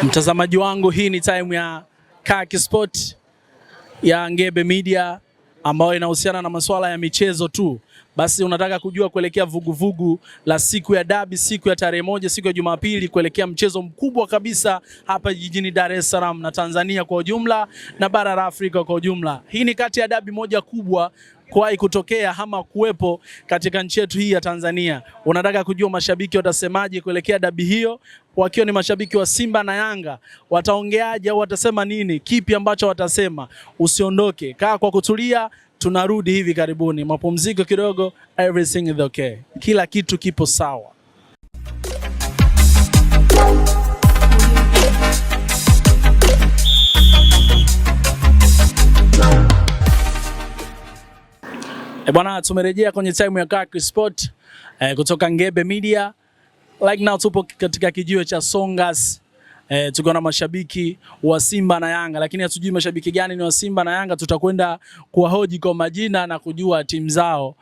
Mtazamaji wangu, hii ni time ya Kaki Sport ya Ngebe Media ambayo inahusiana na masuala ya michezo tu. Basi unataka kujua kuelekea vuguvugu la siku ya dabi, siku ya tarehe 1, siku ya Jumapili, kuelekea mchezo mkubwa kabisa hapa jijini Dar es Salaam na Tanzania kwa ujumla na bara la Afrika kwa ujumla. Hii ni kati ya dabi moja kubwa kuwahi kutokea ama kuwepo katika nchi yetu hii ya Tanzania. Unataka kujua mashabiki watasemaje kuelekea dabi hiyo? Wakiwa ni mashabiki wa Simba na Yanga, wataongeaje au watasema nini? Kipi ambacho watasema? Usiondoke, kaa kwa kutulia, tunarudi hivi karibuni. Mapumziko kidogo, everything is okay. Kila kitu kipo sawa. Bwana, tumerejea kwenye time ya Kaki Sport kutoka Ngebe Media. Like now tupo katika kijiwe cha Songas. Tuko na mashabiki wa Simba na Yanga, lakini hatujui mashabiki gani ni wa Simba na Yanga. Tutakwenda kuwahoji kwa majina na kujua timu zao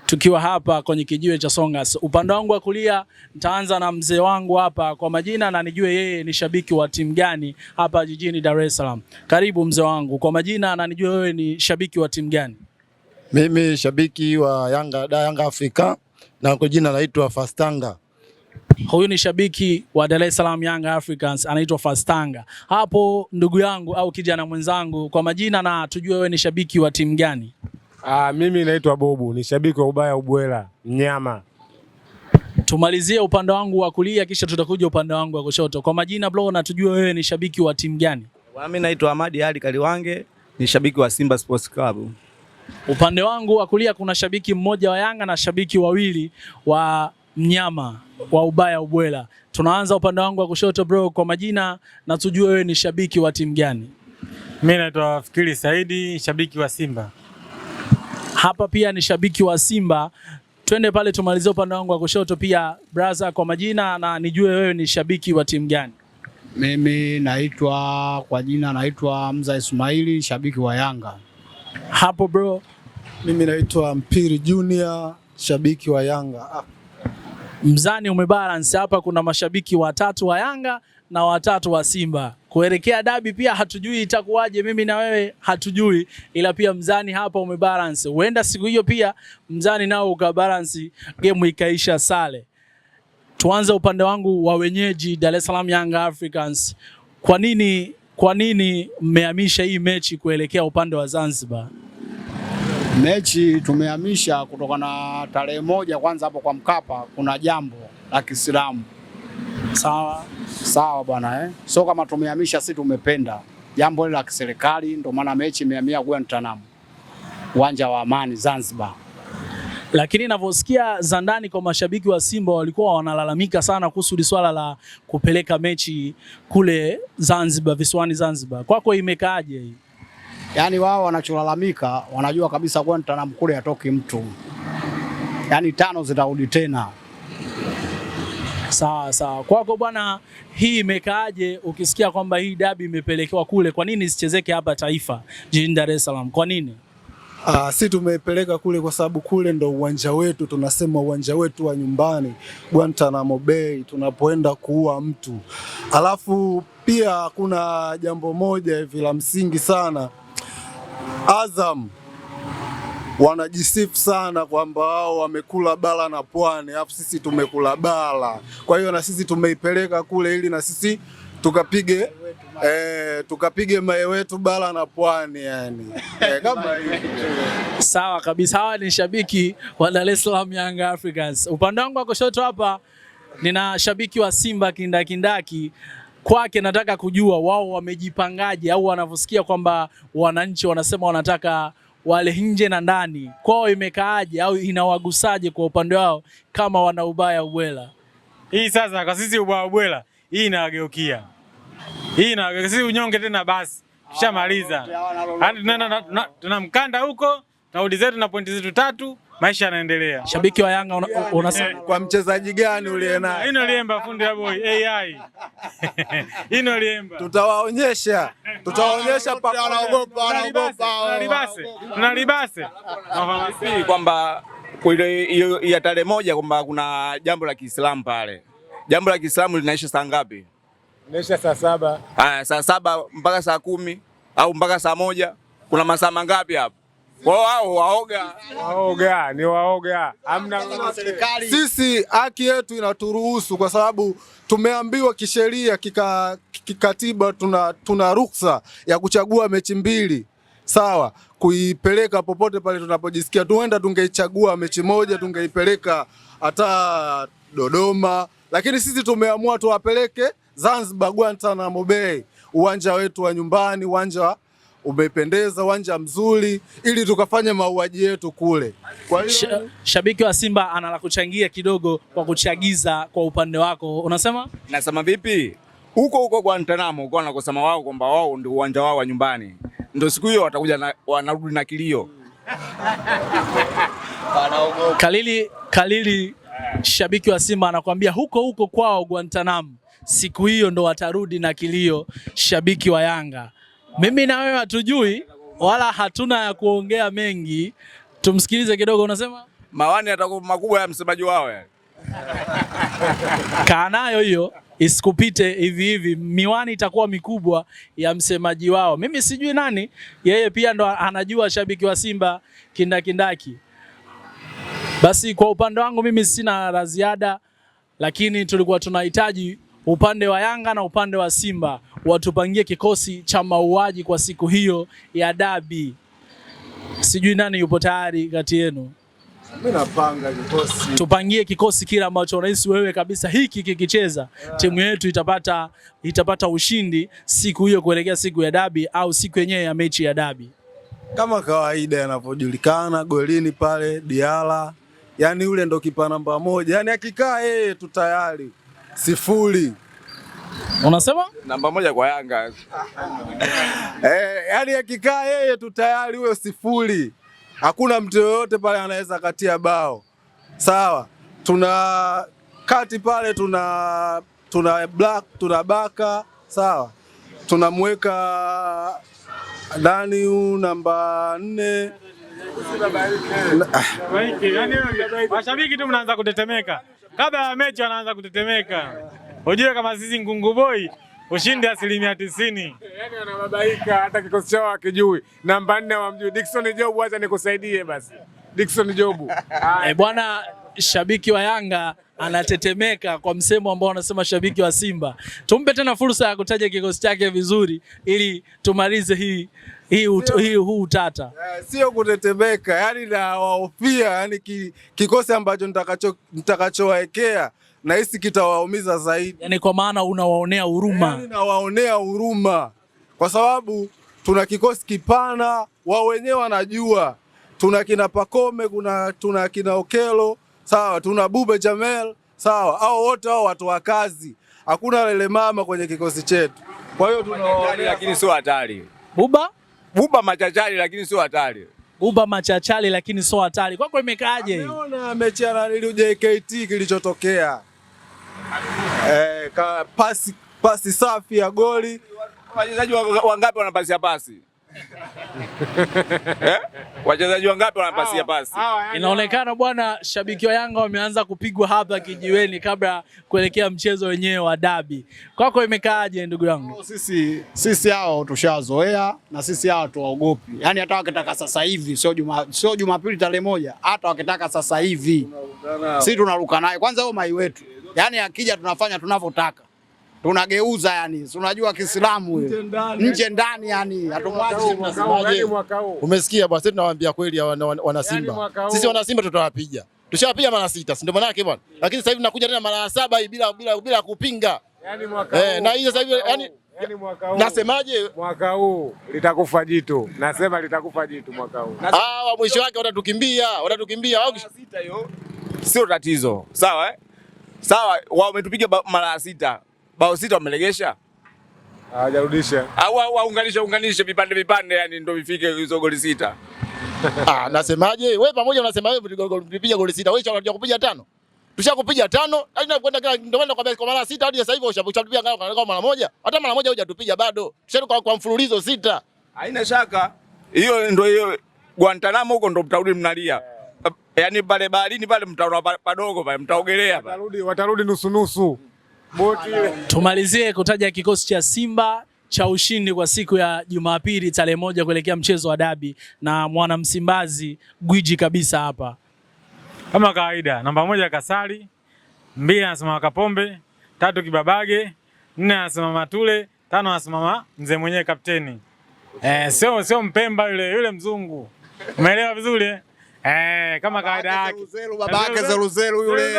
tukiwa hapa kwenye kijiwe cha Songas. Upande wangu wa kulia nitaanza na mzee wangu hapa kwa majina na nijue yeye ni shabiki wa timu gani hapa jijini Dar es Salaam. Karibu mzee wangu, kwa majina na nijue wewe ni shabiki wa timu gani? Mimi shabiki wa Yanga Afrika na kwa jina naitwa Fastanga. Huyu ni shabiki wa Dar es Salaam Young Africans, anaitwa Fastanga. Hapo ndugu yangu au kijana mwenzangu, kwa majina na tujue wewe ni shabiki wa timu gani? Mimi naitwa Bobu, ni shabiki wa Ubaya Ubwela Mnyama. Tumalizie upande wangu wa kulia kisha tutakuja upande wangu wa kushoto. Kwa majina bro, na tujue wewe ni shabiki wa timu gani? Mimi naitwa Ahmadi Ali Kaliwange, ni shabiki wa Simba Sports Club. Upande wangu wa kulia kuna shabiki mmoja wa Yanga na shabiki wawili wa Mnyama wa Ubaya Ubwela. Tunaanza upande wangu wa kushoto bro, kwa majina na tujue wewe ni shabiki wa timu gani? Mimi naitwa Fikiri Saidi, shabiki wa Simba. Hapa pia ni shabiki wa Simba. Twende pale tumalizie upande wangu wa kushoto pia brother, kwa majina na nijue wewe ni shabiki wa timu gani? Mimi kwa jina naitwa Hamza Ismaili, shabiki wa Yanga. Hapo bro, mimi naitwa Mpiri Junior, shabiki wa Yanga. Mzani umebalance hapa, kuna mashabiki watatu wa Yanga na watatu wa Simba. Kuelekea dabi pia hatujui itakuwaje, mimi na wewe hatujui, ila pia mzani hapa umebalance. Huenda siku hiyo pia mzani nao ukabalance, game ikaisha sale. Tuanze upande wangu wa wenyeji Dar es Salaam Young Africans. Kwa nini mmehamisha hii mechi kuelekea upande wa Zanzibar? Mechi tumehamisha kutokana na tarehe 1. Kwanza hapo kwa Mkapa kuna jambo la Kiislamu. Sawa bwana So kama tumehamisha, si tumependa jambo la kiserikali, ndio maana mechi imehamia Guantanamo, uwanja wa Amani Zanzibar. Lakini ninavyosikia za ndani kwa mashabiki wa Simba walikuwa wanalalamika sana kuhusu swala la kupeleka mechi kule Zanzibar, visiwani Zanzibar. Kwako imekaaje hii? Yaani wao wanacholalamika, wanajua kabisa Guantanamo kule hatoki mtu. Yaani 5 zitarudi tena. Sawa. Kwako bwana, hii imekaaje ukisikia kwamba hii dabi imepelekewa kule? Kwa nini isichezeke hapa Taifa jijini Dar es Salaam? Kwa nini? Si tumepeleka kule kwa sababu kule ndo uwanja wetu, tunasema uwanja wetu wa nyumbani, Guantanamo Bay, tunapoenda kuua mtu. Alafu pia kuna jambo moja hivi la msingi sana. Azam wanajisifu sana kwamba wao wamekula bara na pwani, alafu sisi tumekula bara. Kwa hiyo na sisi tumeipeleka kule ili na sisi tukapige mae wetu bara na pwani yani. Kama Sawa kabisa. Hawa ni shabiki wa Dar es Salaam Young Africans. Upande wangu wa kushoto hapa nina shabiki wa Simba kindakindaki. Kwake nataka kujua wao wamejipangaje, au wanavyosikia kwamba wananchi wanasema wanataka wale nje na ndani, kwao imekaaje au inawagusaje kwa upande wao kama wana Ubaya Ubwela? Hii sasa kwa sisi Ubaya Ubwela hii inawageukia. Sisi unyonge tena basi. Tushamaliza. Hadi tunamkanda huko, tunarudi zetu na pointi zetu 3, maisha yanaendelea. Shabiki wa Yanga unasema kwa mchezaji gani uliye naye? Ino Liemba fundi ya boy AI. Ino Liemba. Tutawaonyesha Tunalibase. Kwamba ya tarehe moja kwamba kuna jambo la Kiislamu pale. Jambo la Kiislamu linaisha saa ngapi? Linaisha saa 7. Haya, saa 7 mpaka saa 10 au mpaka saa 1. Kuna masaa mangapi hapo? Wao waoga. Ni waoga. Hamna serikali. Sisi haki yetu inaturuhusu kwa sababu tumeambiwa kisheria kikatiba tuna ruhusa ya kuchagua mechi mbili. Sawa, kuipeleka popote pale tunapojisikia. Tuenda tungeichagua mechi moja, tungeipeleka hata Dodoma, lakini sisi tumeamua tuwapeleke Zanzibar Guantanamo Bay, uwanja wetu wa nyumbani, uwanja umependeza, uwanja mzuri, ili tukafanya mauaji yetu kule. Kwa hiyo shabiki wa Simba ana la kuchangia kidogo kwa kuchagiza kwa upande wako. Unasema? Nasema vipi? Huko Guantanamo uko wanakosema wao kwamba wao ndio uwanja wao wa nyumbani. Ndio siku hiyo watakuja wanarudi na kilio. Kalili shabiki wa Simba anakuambia huko kwao Guantanamo siku hiyo ndo watarudi na kilio shabiki wa Yanga. Mimi na wewe hatujui wala hatuna ya kuongea mengi. Tumsikilize kidogo. Unasema? Mawani atakuwa makubwa ya msemaji wao yani. Kaa nayo hiyo isikupite hivi. Miwani itakuwa mikubwa ya msemaji wao. Mimi sijui nani, yeye pia ndo anajua shabiki wa Simba kindakindaki. Basi kwa upande wangu mimi sina la ziada, lakini tulikuwa tunahitaji upande wa Yanga na upande wa Simba watupangie kikosi cha mauaji kwa siku hiyo ya dabi. Sijui nani yupo tayari kati yenu. Mimi napanga kikosi. Tupangie kikosi kile ambacho unahisi wewe kabisa hiki kikicheza timu yetu itapata ushindi siku hiyo kuelekea siku ya dabi au siku yenyewe ya mechi ya dabi. Kama kawaida yanapojulikana, golini pale Diala, yani yule ndo kipa namba 1. Yani akikaa yeye tu tayari 0. Unasema? Namba 1 kwa Yanga. Yani akikaa yeye tu tayari huyo 0. Hakuna mtu yoyote pale anaweza katia bao. Sawa. Tuna kati pale tuna Baka, sawa. Tunamweka ndani namba 4. Mashabiki tu mnaanza kutetemeka. Kabla ya mechi wanaanza kutetemeka. Unajua kama sisi Ngungu Boy ushindi 90%. Yaani anababaika hata kikosi chao hakijui. Namba 4 wamjui. Dickson Job, acha nikusaidie basi. Dickson Job. Bwana, shabiki wa Yanga anatetemeka kwa msemo ambao anasema shabiki wa Simba. Tumpe tena fursa ya kutaja kikosi chake vizuri ili tumalize huu utata. Sio kutetemeka, yani na wahofia, yani kikosi ambacho nitakachowaekea na hisi kitawaumiza zaidi. Yani kwa maana unawaonea huruma. Yani nawaonea huruma kwa sababu tuna kikosi kipana, wao wenyewe wanajua. Tuna kina Pakome, tuna kina Okelo, sawa, tuna Bube Jamel, sawa. Hao wote hao watu wa kazi. Hakuna lele mama kwenye kikosi chetu. Kwa hiyo tunawaonea, lakini sio hatari. Buba machachari lakini sio hatari. Buba machachari lakini sio hatari. Kwako imekaaje hii? Unaona mechi ya JKT kilichotokea. Pasi safi ya goli. Wachezaji wangapi wanapasia pasi? Wachezaji wangapi wanapasia pasi? Inaonekana bwana, shabiki wa Yanga wameanza kupigwa hapa kijiweni kabla kuelekea mchezo wenyewe wa dabi. Kwako imekaaje ndugu yangu? Sisi hao tushazoea na sisi hao tuwaogopi. Yaani hata wakitaka sasa hivi sio Jumapili tarehe 1, hata wakitaka sasa hivi sisi tunaruka naye. Kwanza huo mai wetu. Yaani akija tunafanya tunavyotaka. Tunageuza yani. Unajua Kiislamu wewe. Nje ndani yani. Hatumwachi tunasemaje? Umesikia bwana, sisi tunawaambia kweli wana Simba. Sisi wana Simba tutawapiga. Tushawapiga mara 6, si ndio maana yake bwana. Lakini sasa hivi nakuja tena mara 7 hii bila kupinga. Yani mwaka huu. Na hiyo sasa hivi yani mwaka huu. Nasemaje? Mwaka huu litakufa jitu. Nasema litakufa jitu mwaka huu. Wa mwisho wake watatukimbia. Au 6 hiyo sio tatizo. Sawa Sawa, wao umetupiga mara 6. Bao 6 wamelegesha? Hawajarudisha. Au unganisha vipande yani ndio vifike hizo goli 6. Nasemaje? Wewe pamoja unasema wewe tulipiga goli 6. Wewe unakuja kupiga 5. Tushakupiga 5, hadi kwenda kila ndio maana kwa mara 6 hadi sasa hivi ushapiga kama mara moja. Hata mara moja hujatupiga bado. Tusharuka kwa mfululizo 6. Haina shaka. Hiyo ndio hiyo Guantanamo huko ndo mtarudi mnalia. Yaani pale baharini pale mtaona padogo pale mtaogelea pale. Watarudi nusu. Boti ile. Tumalizie kutaja kikosi cha Simba cha ushindi kwa siku ya Jumapili tarehe 1 kuelekea mchezo wa dabi na mwana Msimbazi gwiji kabisa hapa. Kama kawaida, namba 1 Kasali, 2 anasimama Kapombe, 3 Kibabage, 4 anasimama Matule, 5 anasimama mzee mwenyewe kapteni. Sio Mpemba yule mzungu. Umeelewa vizuri? Kama kawaida yake. Babake Zeluzelu yule.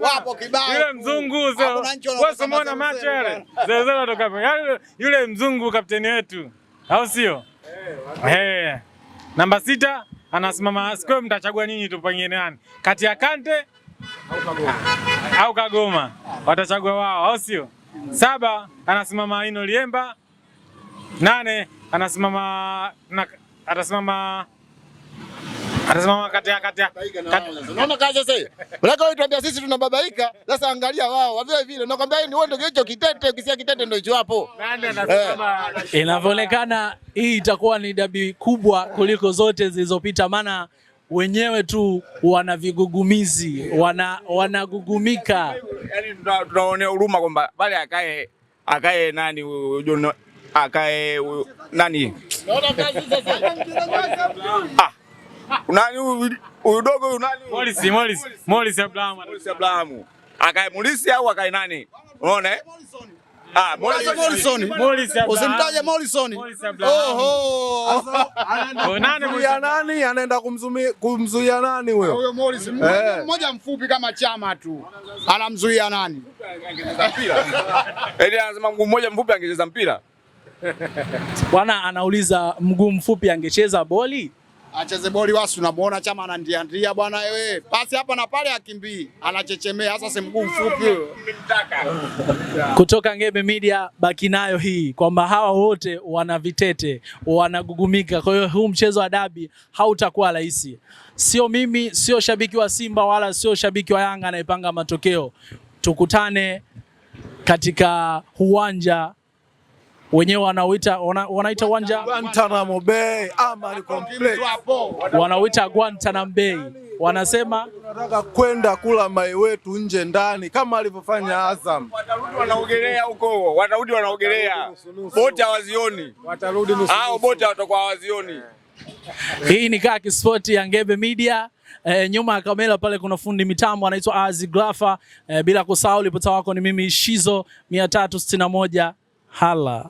Wapo kibao. Yule mzungu wewe umeona macho yale. Zeluzelu atoka hapo. Yule mzungu kapteni wetu. Au sio? Namba 6 anasimama Square, mtachagua nyinyi tupangie nani? Kati ya Kante au Kagoma. Watachagua wao, au sio? 7 anasimama Ino Liemba. 8 anasimama kati ya. Unaona kazi sasa hiyo. Unataka wewe tuambia sisi tunababaika, sasa angalia wao. Vile vile nakwambia ni wewe ndio hicho kitete, ukisia kitete ndio hicho hapo. Nani anasema? Inavyoonekana hii itakuwa ni dabi kubwa kuliko zote zilizopita, maana wenyewe tu wana vigugumizi, wanagugumika. Yaani tunaonea huruma kwamba pale akae nani akae nani? Naona kazi sasa. Nani huyu dogo huyu nani? Morris Abraham. Akae Morris au akae nani? Unaona Morrison. Usimtaje Morrison. Nani anaenda kumzuia nani huyo? Huyo Morrison. Mmoja mfupi kama Chama tu. Anamzuia nani? Anasema mguu mmoja mfupi angecheza mpira. Bwana anauliza mguu mfupi angecheza boli? Acheze boli wasi, unamuona Chama anandiandia bwana wewe. Pasi hapa na pale akimbii, anachechemea sasa mguu mfupi. Kutoka Ngebe Media baki nayo hii kwamba hawa wote wana vitete, wanagugumika. Kwa hiyo huu mchezo wa dabi hautakuwa rahisi. Sio mimi, sio shabiki wa Simba wala sio shabiki wa Yanga anayepanga matokeo. Tukutane katika uwanja wenyewe wanaita uwanja Guantanamo Bay ama ni complex. Wanauita Guantanamo Bay. Wanasema tunataka kwenda kula mai wetu nje ndani kama alivyofanya Azam. Watarudi wanaogelea huko, watarudi wanaogelea. Boti hawazioni. Watarudi nusu. Hao boti watakuwa hawazioni. Hii ni Kaki Sport ya Ngebe Media. Nyuma ya kamera pale kuna fundi mitambo anaitwa Azi Grafa. Bila kusahau ripota wako ni mimi Shizo 361 hala.